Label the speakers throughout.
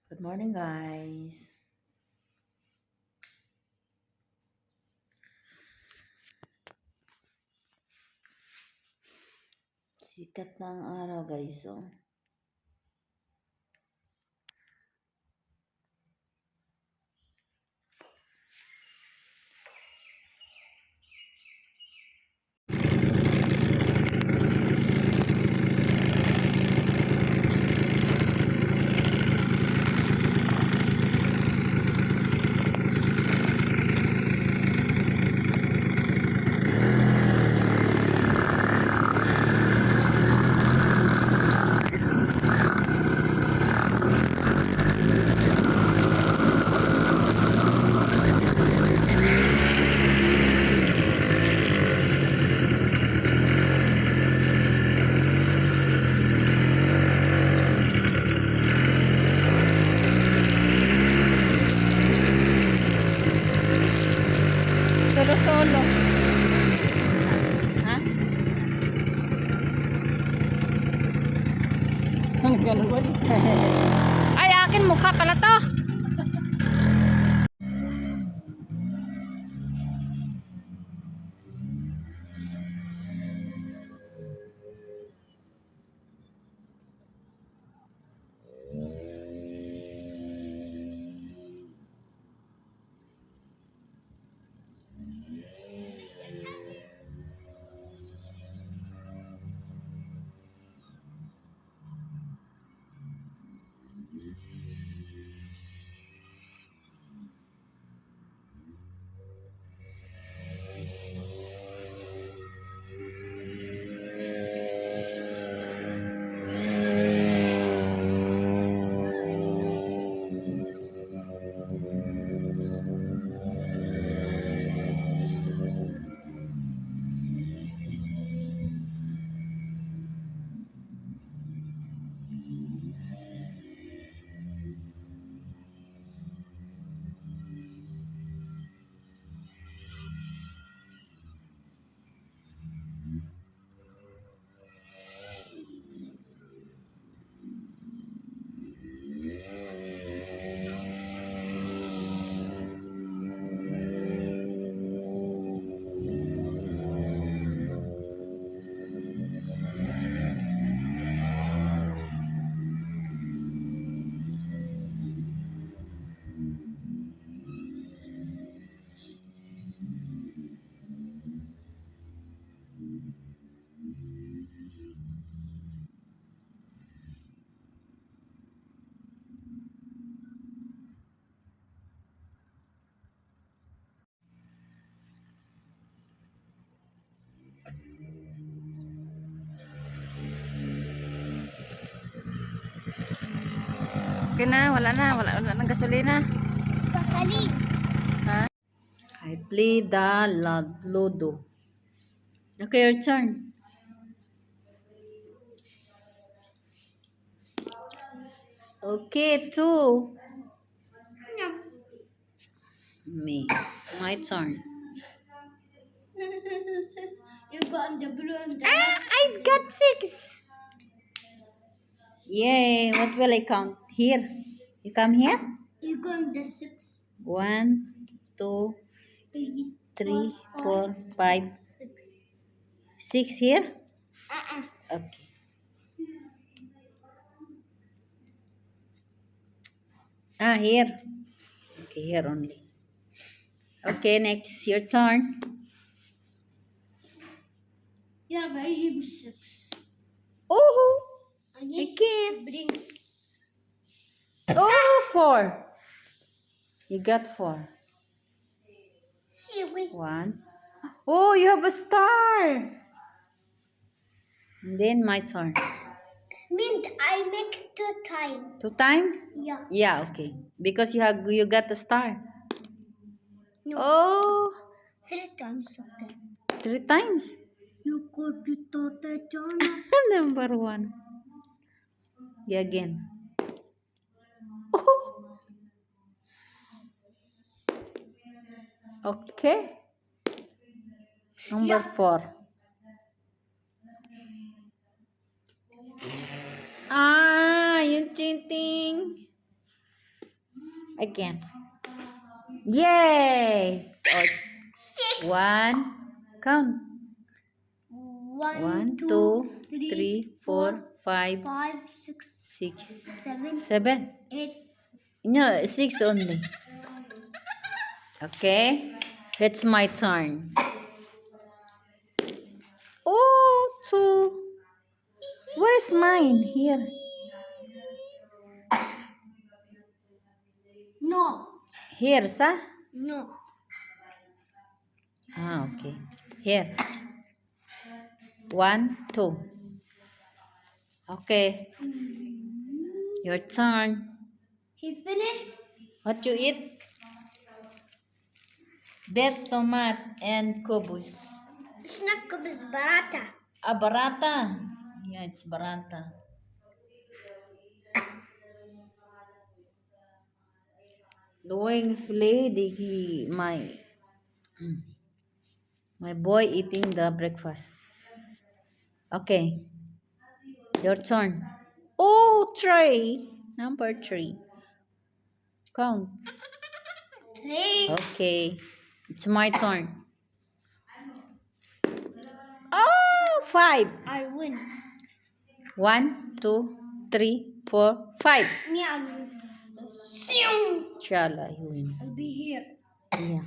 Speaker 1: Good morning, guys. Sikat ng araw, guys. Oh. Solo-solo. Ha? Ano ganun ba? Ay, akin mukha pala to. Okay na, wala nang gasolina.
Speaker 2: Kasali.
Speaker 1: Ha? I play the Ludo. Okay, your turn. Okay, two.
Speaker 2: No.
Speaker 1: Me. My turn.
Speaker 2: You got the blue and the
Speaker 1: I got 6. Yay. What will I count? Here. You come here?
Speaker 2: You got the 6.
Speaker 1: 1, 2, 3, 4, 5, 6 here? Okay. Here. Okay, here only. Okay, next. Your turn.
Speaker 2: Yeah, but I give 6.
Speaker 1: Oh,
Speaker 2: I need
Speaker 1: can't.
Speaker 2: to bring.
Speaker 1: Oh, 4. You got 4.
Speaker 2: See, wait.
Speaker 1: 1. Oh, you have a star. And then my turn.
Speaker 2: Mean I make 2 times.
Speaker 1: 2 times?
Speaker 2: Yeah.
Speaker 1: Yeah, okay. Because you got the star.
Speaker 2: No.
Speaker 1: Oh,
Speaker 2: 3 times, okay.
Speaker 1: 3 times.
Speaker 2: You got to the John.
Speaker 1: Number 1. Yeah, again. Oh, okay. Number 4. Yung cheating. Again. Yay! So,
Speaker 2: 6.
Speaker 1: 1. Count.
Speaker 2: 1,
Speaker 1: 1,
Speaker 2: 2,
Speaker 1: 2,
Speaker 2: 3,
Speaker 1: 3, 4, 5,
Speaker 2: 5, 6,
Speaker 1: 6,
Speaker 2: 7,
Speaker 1: 7.
Speaker 2: 8.
Speaker 1: No, 6 only. Okay. It's my turn. Oh, 2. Where's mine? Here.
Speaker 2: No.
Speaker 1: Here, sir?
Speaker 2: No.
Speaker 1: Ah, okay. Here. 1, 2. Okay. Your turn.
Speaker 2: He finished.
Speaker 1: What you eat? Bet, tomat, and kubus.
Speaker 2: Snack is barata.
Speaker 1: Ah, barata. Yeah, it's barata. Doing lady, my boy eating the breakfast. Okay, your turn. Oh, 3. Number 3. Count.
Speaker 2: 3.
Speaker 1: Okay, it's my turn. Oh, 5.
Speaker 2: I win.
Speaker 1: 1, 2, 3, 4, 5.
Speaker 2: Me, I win. Siung.
Speaker 1: Chala, you win.
Speaker 2: I'll be here.
Speaker 1: Yeah.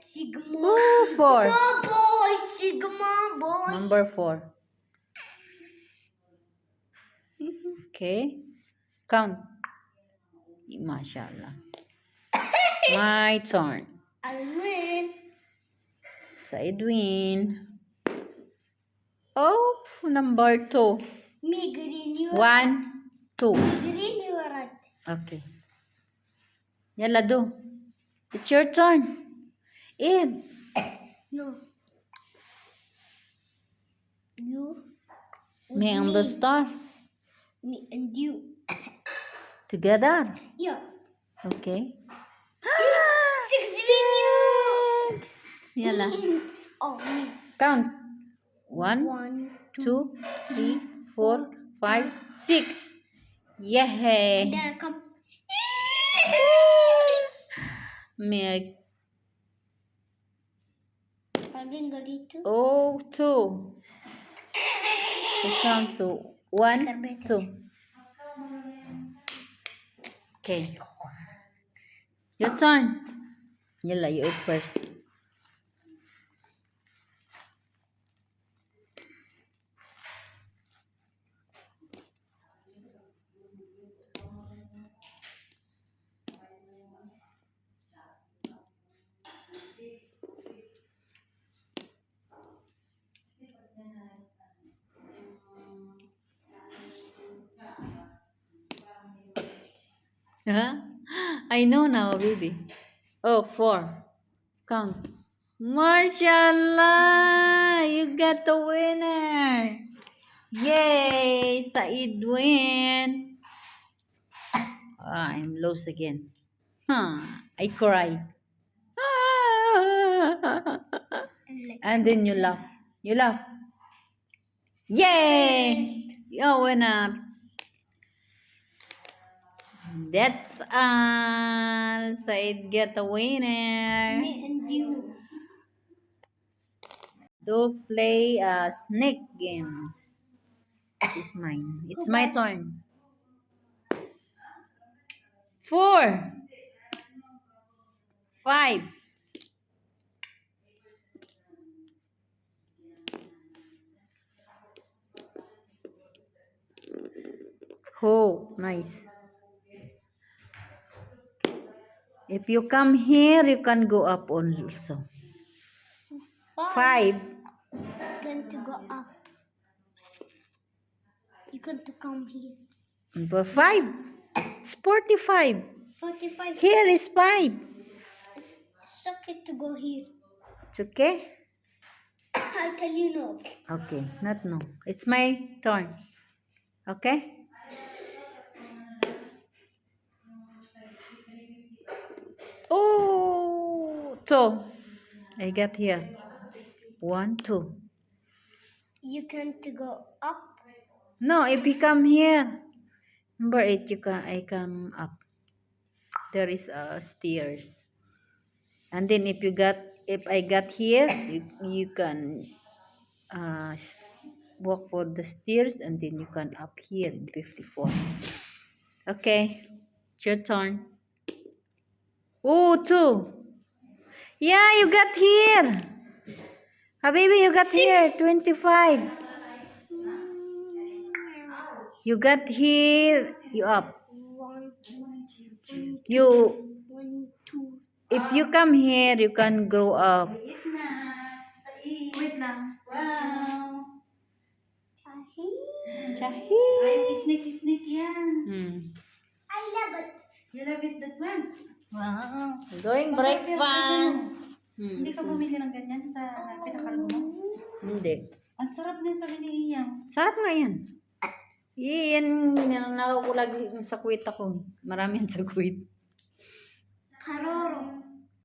Speaker 2: Sigma.
Speaker 1: Oh, 4.
Speaker 2: Sigma boy. Sigma boy.
Speaker 1: Number 4. Okay. Count. Mashallah. My turn.
Speaker 2: I win.
Speaker 1: Said win. Oh, number 2.
Speaker 2: Me green, you are
Speaker 1: 1, 2.
Speaker 2: Me green, you are red.
Speaker 1: Okay. Yalla, do. It's your turn. In.
Speaker 2: No. You. with
Speaker 1: Me and the star.
Speaker 2: Me and you.
Speaker 1: Together.
Speaker 2: Yeah.
Speaker 1: Okay.
Speaker 2: 6 win you.
Speaker 1: Yalla.
Speaker 2: Oh, me.
Speaker 1: Count. 1,
Speaker 2: 1,
Speaker 1: 2, 3, 4, 5, 6.
Speaker 2: And
Speaker 1: Yay.
Speaker 2: then I come.
Speaker 1: Me.
Speaker 2: I'm being ready to.
Speaker 1: Oh, 2. So count to 1, 2. Okay. Your turn. Yalla, you eat first. Huh? I know now, baby. Oh, 4. Count. Mashallah! You got the winner! Yay! Said win! Ah, I'm lost again. Huh. I cry. And then you laugh. You laugh. Yay! You're winner. That's all. Said get the winner.
Speaker 2: Me and you.
Speaker 1: Do play snake games. It's mine. It's my turn. 4, 5. Oh, nice. If you come here, you can go up also. 5.
Speaker 2: Going to go up. You're going to come here.
Speaker 1: Number 5. It's 45.
Speaker 2: 45.
Speaker 1: Here is 5.
Speaker 2: It's okay to go here.
Speaker 1: It's okay?
Speaker 2: I tell you no.
Speaker 1: Okay, not no. It's my turn. Okay? Oh, 2. I got here. 1, 2.
Speaker 2: You can't go up.
Speaker 1: No, if you come here. Number 8, I come up. There is stairs. And then if I got here, you can walk for the stairs and then you can up here in 54. Okay, it's your turn. Oh, 2. Yeah, you got here. Habibi, you got here. 25. You got here. You up.
Speaker 2: 1,
Speaker 1: You,
Speaker 2: 1, 2.
Speaker 1: if you come here, you can grow up.
Speaker 3: Wait lang. Wow.
Speaker 1: Chahi.
Speaker 3: Ay, snake yan.
Speaker 2: I love it.
Speaker 3: You love it, that one? Wow.
Speaker 1: Doing
Speaker 3: Masarap yung
Speaker 1: breakfast.
Speaker 3: Hindi ka bumili ng ganyan sa pinakalumo?
Speaker 1: Hindi.
Speaker 3: Ang sarap din sabi ni Iyang.
Speaker 1: Sarap nga yan. Yan, ninanakaw ko lagi sa Kuwait ako. Marami yan sa Kuwait.
Speaker 2: Karoro.